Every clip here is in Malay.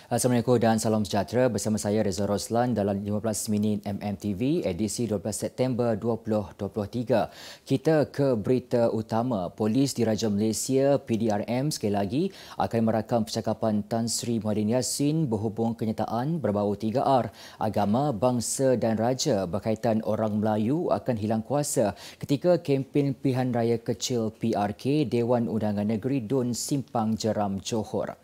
Assalamualaikum dan salam sejahtera. Bersama saya Reza Roslan dalam 15 minit MMTV edisi 12 September 2023. Kita ke berita utama. Polis Diraja Malaysia PDRM sekali lagi akan merakam percakapan Tan Sri Muhyiddin Yassin berhubung kenyataan berbau 3R, agama, bangsa dan raja berkaitan orang Melayu akan hilang kuasa ketika kempen pilihan raya kecil PRK Dewan Undangan Negeri Dun Simpang Jeram Johor.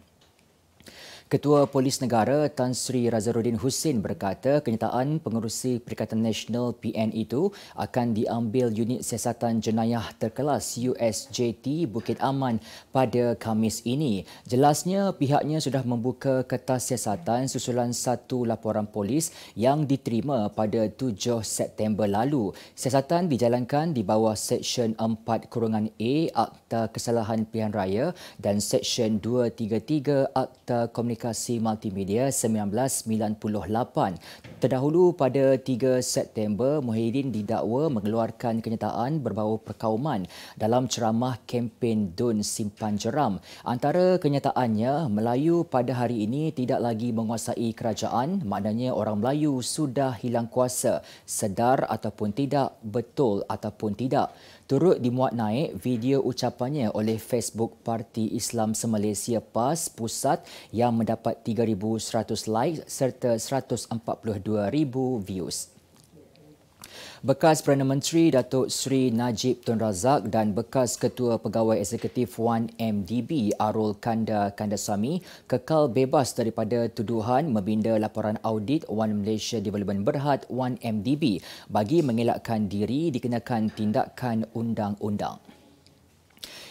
Ketua Polis Negara Tan Sri Razaruddin Hussein berkata kenyataan pengerusi Perikatan Nasional PN itu akan diambil Unit Siasatan Jenayah Terkelas USJT Bukit Aman pada Khamis ini. Jelasnya pihaknya sudah membuka kertas siasatan susulan satu laporan polis yang diterima pada 7 September lalu. Siasatan dijalankan di bawah Seksyen 4-A Akta Kesalahan Pilihan Raya dan Seksyen 233 Akta Komunikasi Multimedia 1998. Terdahulu pada 3 September, Muhyiddin didakwa mengeluarkan kenyataan berbau perkauman dalam ceramah kempen Dun Simpang Jeram. Antara kenyataannya, Melayu pada hari ini tidak lagi menguasai kerajaan, maknanya orang Melayu sudah hilang kuasa, sedar ataupun tidak, betul ataupun tidak. Turut dimuat naik video ucapannya oleh Facebook Parti Islam Se-Malaysia PAS Pusat yang mendapat 3,100 like serta 142,000 views. Bekas Perdana Menteri Datuk Seri Najib Tun Razak dan bekas Ketua Pegawai Eksekutif 1MDB Arul Kandasamy kekal bebas daripada tuduhan membina laporan audit One Malaysia Development Berhad 1MDB bagi mengelakkan diri dikenakan tindakan undang-undang.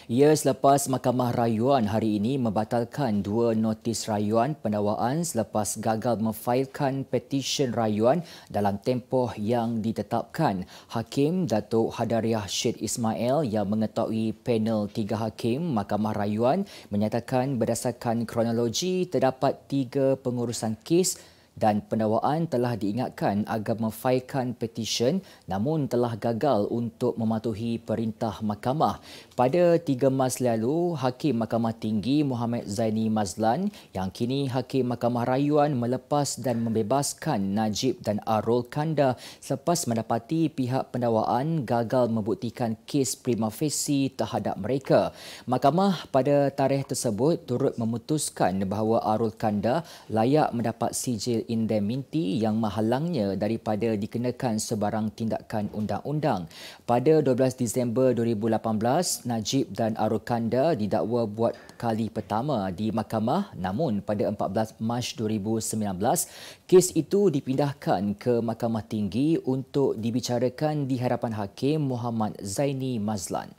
Ia selepas Mahkamah Rayuan hari ini membatalkan dua notis rayuan pendakwaan selepas gagal memfailkan petisyen rayuan dalam tempoh yang ditetapkan. Hakim Datuk Hadariah Syed Ismail yang mengetahui panel 3 hakim Mahkamah Rayuan menyatakan berdasarkan kronologi terdapat 3 pengurusan kes dan pendakwaan telah diingatkan agar memfailkan petisyen namun telah gagal untuk mematuhi perintah mahkamah. Pada 3 Mac lalu, Hakim Mahkamah Tinggi Muhammad Zaini Mazlan yang kini Hakim Mahkamah Rayuan melepas dan membebaskan Najib dan Arul Kanda selepas mendapati pihak pendakwaan gagal membuktikan kes prima facie terhadap mereka. Mahkamah pada tarikh tersebut turut memutuskan bahawa Arul Kanda layak mendapat sijil indemniti yang menghalangnya daripada dikenakan sebarang tindakan undang-undang. Pada 12 Disember 2018, Najib dan Arul Kanda didakwa buat kali pertama di mahkamah, namun pada 14 Mac 2019, kes itu dipindahkan ke Mahkamah Tinggi untuk dibicarakan di hadapan Hakim Muhammad Zaini Mazlan.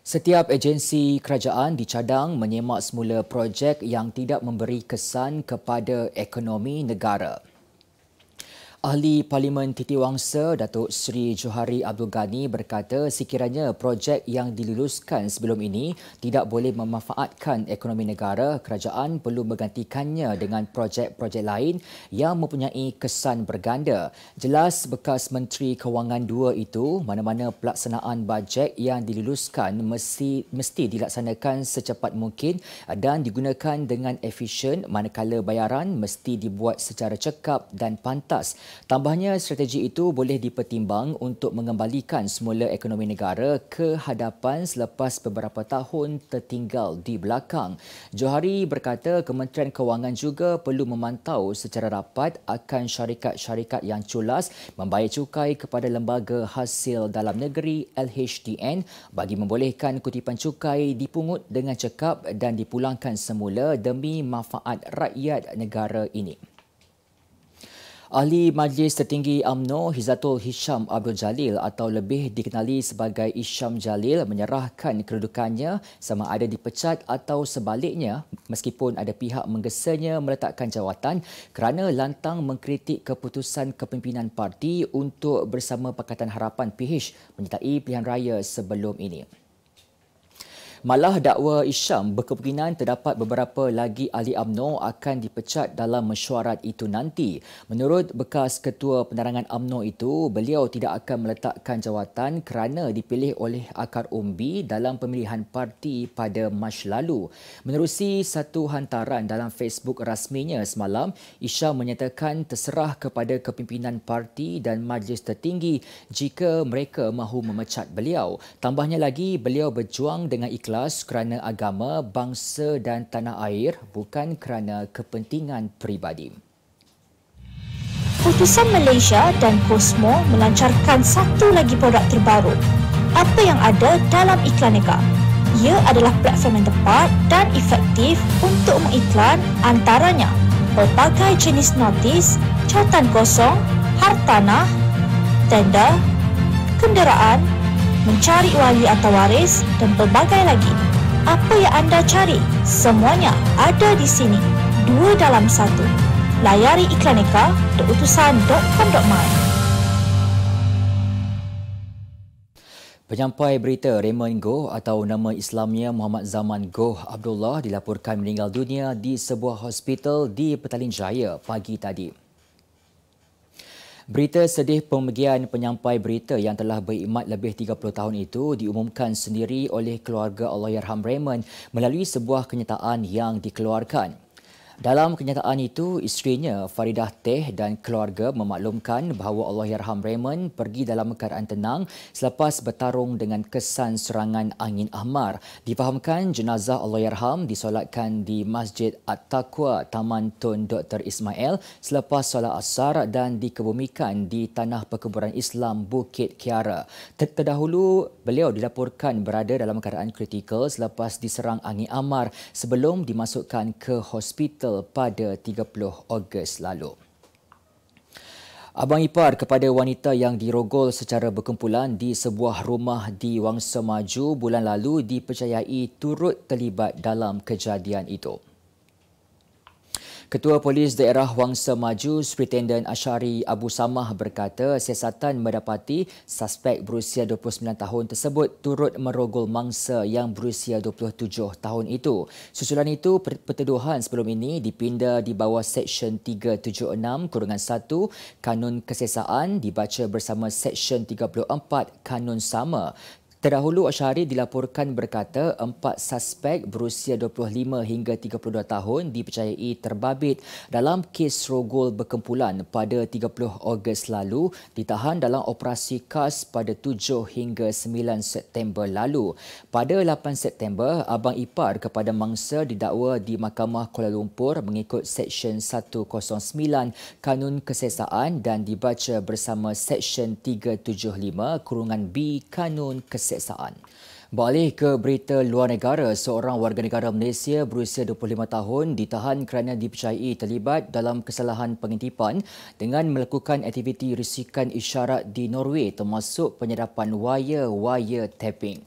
Setiap agensi kerajaan dicadang menyemak semula projek yang tidak memberi kesan kepada ekonomi negara. Ahli Parlimen Titiwangsa Datuk Seri Johari Abdul Ghani berkata sekiranya projek yang diluluskan sebelum ini tidak boleh memanfaatkan ekonomi negara, kerajaan perlu menggantikannya dengan projek-projek lain yang mempunyai kesan berganda. Jelas bekas Menteri Kewangan 2 itu, mana-mana pelaksanaan bajet yang diluluskan mesti dilaksanakan secepat mungkin dan digunakan dengan efisien, manakala bayaran mesti dibuat secara cekap dan pantas. Tambahnya, strategi itu boleh dipertimbang untuk mengembalikan semula ekonomi negara ke hadapan selepas beberapa tahun tertinggal di belakang. Johari berkata Kementerian Kewangan juga perlu memantau secara rapat akan syarikat-syarikat yang culas membayar cukai kepada Lembaga Hasil Dalam Negeri LHDN bagi membolehkan kutipan cukai dipungut dengan cekap dan dipulangkan semula demi manfaat rakyat negara ini. Ahli Majlis Tertinggi UMNO Hizatul Hisham Abdul Jalil atau lebih dikenali sebagai Isham Jalil menyerahkan kedudukannya sama ada dipecat atau sebaliknya meskipun ada pihak menggesanya meletakkan jawatan kerana lantang mengkritik keputusan kepimpinan parti untuk bersama Pakatan Harapan PH menyertai pilihan raya sebelum ini. Malah dakwa Isyam berkemungkinan terdapat beberapa lagi ahli UMNO akan dipecat dalam mesyuarat itu nanti. Menurut bekas Ketua Penerangan UMNO itu, beliau tidak akan meletakkan jawatan kerana dipilih oleh akar umbi dalam pemilihan parti pada Mac lalu. Menerusi satu hantaran dalam Facebook rasminya semalam, Isyam menyatakan terserah kepada kepimpinan parti dan majlis tertinggi jika mereka mahu memecat beliau. Tambahnya lagi, beliau berjuang dengan ikhlas kerana agama, bangsa dan tanah air, bukan kerana kepentingan peribadi. Utusan Malaysia dan Cosmo melancarkan satu lagi produk terbaru. Apa yang ada dalam Iklanega? Ia adalah platform yang tepat dan efektif untuk mengiklan antaranya pelbagai jenis notis, cautan kosong, hartanah, tender, kenderaan, mencari wali atau waris dan pelbagai lagi. Apa yang anda cari? Semuanya ada di sini. 2 dalam 1. Layari iklaneka.utusan.com.my. Penyampai berita Raymond Goh atau nama Islamnya Muhammad Zaman Goh Abdullah dilaporkan meninggal dunia di sebuah hospital di Petaling Jaya pagi tadi. Berita sedih pemergian penyampai berita yang telah berkhidmat lebih 30 tahun itu diumumkan sendiri oleh keluarga Allahyarham Raymond melalui sebuah kenyataan yang dikeluarkan. Dalam kenyataan itu, isterinya Faridah Teh dan keluarga memaklumkan bahawa Allahyarham Raymond pergi dalam keadaan tenang selepas bertarung dengan kesan serangan angin ahmar. Difahamkan jenazah Allahyarham disolatkan di Masjid At-Taqwa Taman Tun Dr. Ismail selepas solat asar dan dikebumikan di Tanah Perkuburan Islam Bukit Kiara. Terdahulu, beliau dilaporkan berada dalam keadaan kritikal selepas diserang angin ahmar sebelum dimasukkan ke hospital pada 30 Ogos lalu. Abang ipar kepada wanita yang dirogol secara berkumpulan di sebuah rumah di Wangsa Maju bulan lalu dipercayai turut terlibat dalam kejadian itu. Ketua Polis Daerah Wangsa Maju, Superintendent Ashari Abu Samah berkata siasatan mendapati suspek berusia 29 tahun tersebut turut merogol mangsa yang berusia 27 tahun itu. Susulan itu, pertuduhan sebelum ini dipinda di bawah Seksyen 376-1 Kanun Kesesaan dibaca bersama Seksyen 34 Kanun sama. Terdahulu, Ashari dilaporkan berkata 4 suspek berusia 25 hingga 32 tahun dipercayai terbabit dalam kes rogol berkumpulan pada 30 Ogos lalu ditahan dalam operasi khas pada 7 hingga 9 September lalu. Pada 8 September, abang ipar kepada mangsa didakwa di Mahkamah Kuala Lumpur mengikut Seksyen 109 Kanun Kesesaan dan dibaca bersama Seksyen 375-B Kanun Kesesaan. Beralih ke berita luar negara, seorang warga negara Malaysia berusia 25 tahun ditahan kerana dipercayai terlibat dalam kesalahan pengintipan dengan melakukan aktiviti risikan isyarat di Norway termasuk penyadapan wire tapping.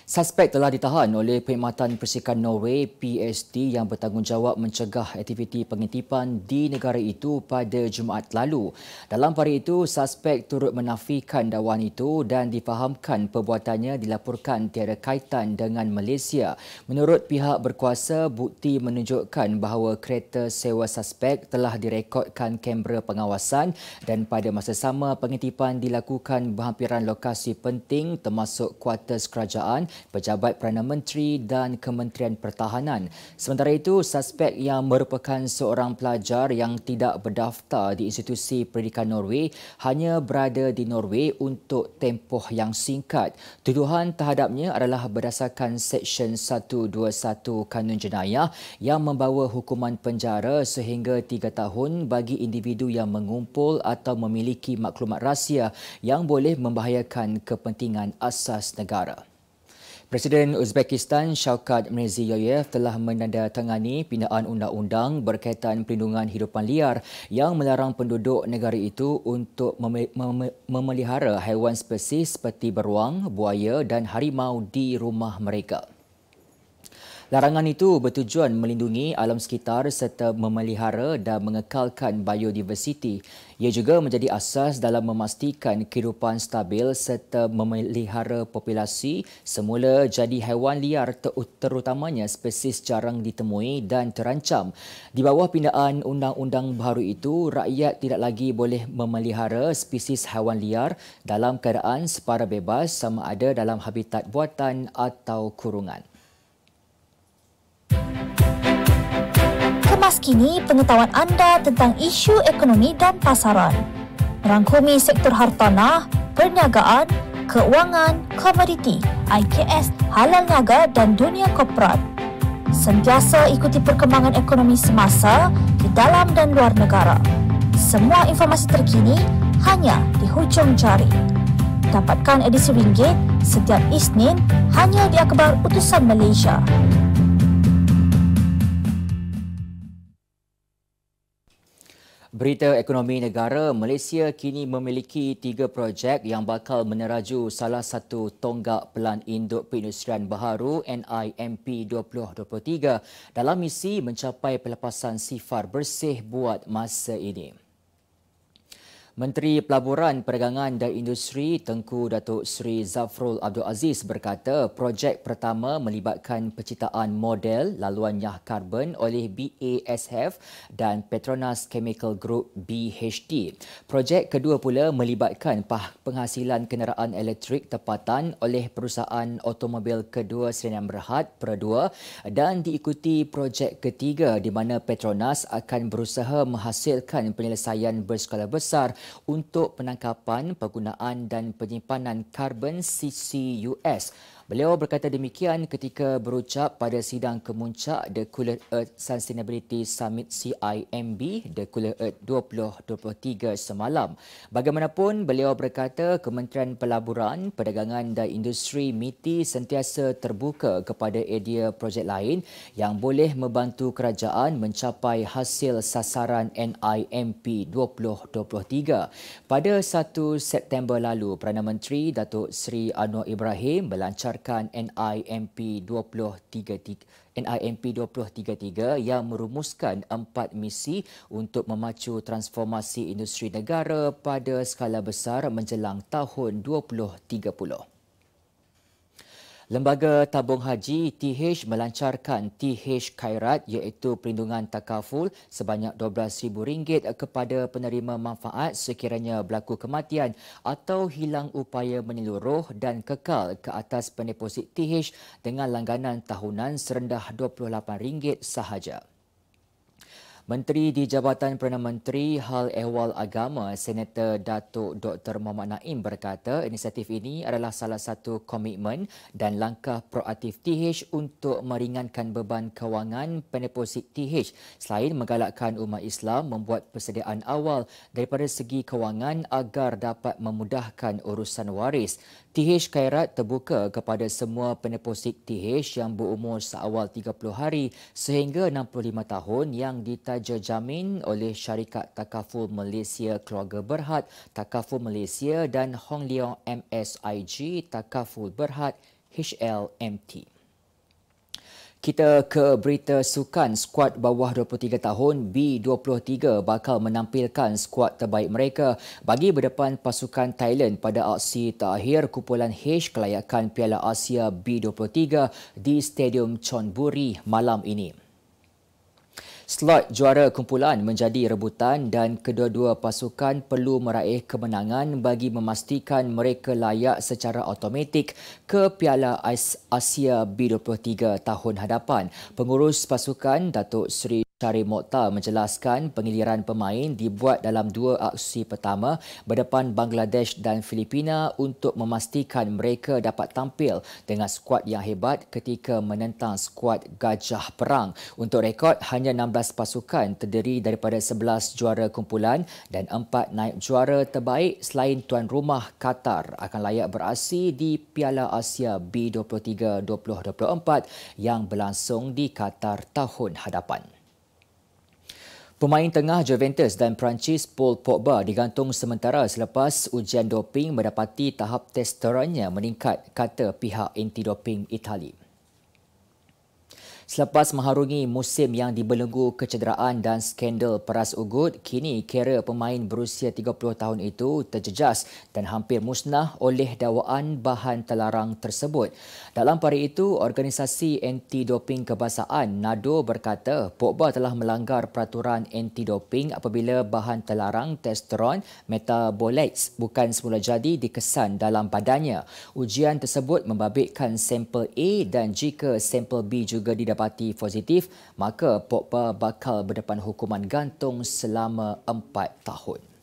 Suspek telah ditahan oleh Perkhidmatan Persikan Norway PST yang bertanggungjawab mencegah aktiviti pengintipan di negara itu pada Jumaat lalu. Dalam hari itu, suspek turut menafikan dakwaan itu dan difahamkan perbuatannya dilaporkan tiada kaitan dengan Malaysia. Menurut pihak berkuasa, bukti menunjukkan bahawa kereta sewa suspek telah direkodkan kamera pengawasan dan pada masa sama pengintipan dilakukan berhampiran lokasi penting termasuk kuartus kerajaan, Pejabat Perdana Menteri dan Kementerian Pertahanan. Sementara itu, suspek yang merupakan seorang pelajar yang tidak berdaftar di institusi pendidikan Norway hanya berada di Norway untuk tempoh yang singkat. Tuduhan terhadapnya adalah berdasarkan Seksyen 121 Kanun Jenayah yang membawa hukuman penjara sehingga 3 tahun bagi individu yang mengumpul atau memiliki maklumat rahsia yang boleh membahayakan kepentingan asas negara. Presiden Uzbekistan Shavkat Mirziyoyev telah menandatangani pindaan undang-undang berkaitan perlindungan hidupan liar yang melarang penduduk negara itu untuk memelihara haiwan spesies seperti beruang, buaya dan harimau di rumah mereka. Larangan itu bertujuan melindungi alam sekitar serta memelihara dan mengekalkan biodiversiti. Ia juga menjadi asas dalam memastikan kehidupan stabil serta memelihara populasi semula jadi haiwan liar terutamanya spesies jarang ditemui dan terancam. Di bawah pindaan undang-undang baharu itu, rakyat tidak lagi boleh memelihara spesies haiwan liar dalam keadaan separa bebas sama ada dalam habitat buatan atau kurungan. Kemas kini pengetahuan anda tentang isu ekonomi dan pasaran. Merangkumi sektor hartanah, perniagaan, keuangan, komoditi, IKS, halal niaga dan dunia korporat. Sentiasa ikuti perkembangan ekonomi semasa di dalam dan luar negara. Semua informasi terkini hanya di hujung jari. Dapatkan edisi ringgit setiap Isnin hanya di Akhbar Utusan Malaysia. Berita ekonomi negara, Malaysia kini memiliki 3 projek yang bakal meneraju salah satu tonggak Pelan Induk Perindustrian Baharu NIMP 2023 dalam misi mencapai pelepasan sifar bersih buat masa ini. Menteri Pelaburan, Perdagangan dan Industri Tengku Datuk Seri Zafrul Abdul Aziz berkata projek pertama melibatkan penciptaan model laluan nyah karbon oleh BASF dan Petronas Chemical Group BHT. Projek kedua pula melibatkan penghasilan kenderaan elektrik tempatan oleh perusahaan automobil kedua Serenian Berhad Per2 dan diikuti projek ketiga di mana Petronas akan berusaha menghasilkan penyelesaian berskala besar untuk penangkapan, penggunaan dan penyimpanan karbon CCUS. Beliau berkata demikian ketika berucap pada sidang kemuncak The Cooler Earth Sustainability Summit CIMB The Cooler Earth 2023 semalam. Bagaimanapun, beliau berkata Kementerian Pelaburan, Perdagangan dan Industri MITI sentiasa terbuka kepada idea projek lain yang boleh membantu kerajaan mencapai hasil sasaran NIMP 2023. Pada 1 September lalu, Perdana Menteri Datuk Seri Anwar Ibrahim melancarkan NIMP 2033 yang merumuskan 4 misi untuk memacu transformasi industri negara pada skala besar menjelang tahun 2030. Lembaga Tabung Haji TH melancarkan TH Khairat iaitu perlindungan takaful sebanyak RM12,000 kepada penerima manfaat sekiranya berlaku kematian atau hilang upaya menyeluruh dan kekal ke atas pendeposit TH dengan langganan tahunan serendah RM28 sahaja. Menteri di Jabatan Perdana Menteri Hal Ehwal Agama, Senator Datuk Dr. Muhammad Naim berkata inisiatif ini adalah salah satu komitmen dan langkah proaktif TH untuk meringankan beban kewangan pendeposit TH selain menggalakkan umat Islam membuat persediaan awal daripada segi kewangan agar dapat memudahkan urusan waris. TH Khairat terbuka kepada semua pendeposit TH yang berumur seawal 30 hari sehingga 65 tahun yang ditaja jamin oleh syarikat Takaful Malaysia Keluarga Berhad, Takaful Malaysia dan Hong Leong MSIG Takaful Berhad HLMT. Kita ke berita sukan. Skuad bawah 23 tahun B23 bakal menampilkan skuad terbaik mereka bagi berdepan pasukan Thailand pada aksi terakhir kumpulan H kelayakan Piala Asia B23 di Stadium Chonburi malam ini. Slot juara kumpulan menjadi rebutan dan kedua-dua pasukan perlu meraih kemenangan bagi memastikan mereka layak secara automatik ke Piala Asia B23 tahun hadapan. Pengurus pasukan Datuk Seri Syarif Mokhtar menjelaskan pengiliran pemain dibuat dalam 2 aksi pertama berdepan Bangladesh dan Filipina untuk memastikan mereka dapat tampil dengan skuad yang hebat ketika menentang skuad Gajah Perang. Untuk rekod, hanya 16 pasukan terdiri daripada 11 juara kumpulan dan 4 naib juara terbaik selain tuan rumah Qatar akan layak beraksi di Piala Asia B23 2024 yang berlangsung di Qatar tahun hadapan. Pemain tengah Juventus dan Perancis Paul Pogba digantung sementara selepas ujian doping mendapati tahap testosteronnya meningkat, kata pihak anti-doping Itali. Selepas mengharungi musim yang dibelenggu kecederaan dan skandal peras ugut, kini kera pemain berusia 30 tahun itu terjejas dan hampir musnah oleh dakwaan bahan terlarang tersebut. Dalam hari itu, Organisasi Anti-Doping Kebangsaan NADO berkata Pogba telah melanggar peraturan anti-doping apabila bahan terlarang testosteron metabolites bukan semula jadi dikesan dalam badannya. Ujian tersebut membabitkan sampel A dan jika sampel B juga didapati positif, maka Pogba bakal berdepan hukuman gantung selama 4 tahun.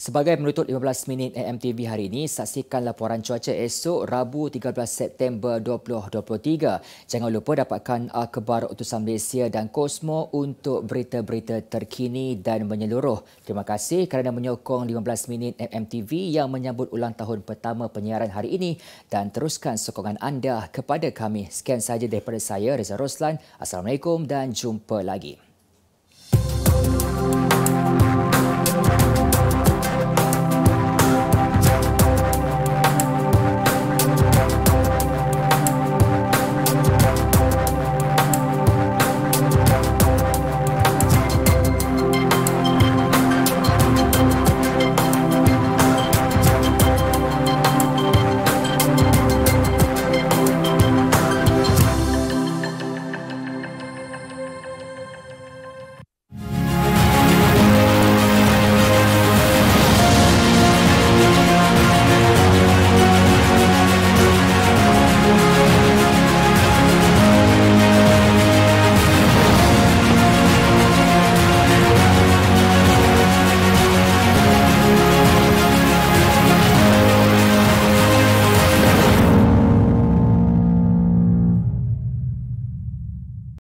Sebagai penutup 15 minit AMTV hari ini, saksikan laporan cuaca esok Rabu 13 September 2023. Jangan lupa dapatkan akhbar utusan Malaysia dan Kosmo untuk berita-berita terkini dan menyeluruh. Terima kasih kerana menyokong 15 minit AMTV yang menyambut ulang tahun pertama penyiaran hari ini dan teruskan sokongan anda kepada kami. Sekian sahaja daripada saya, Reza Roslan. Assalamualaikum dan jumpa lagi.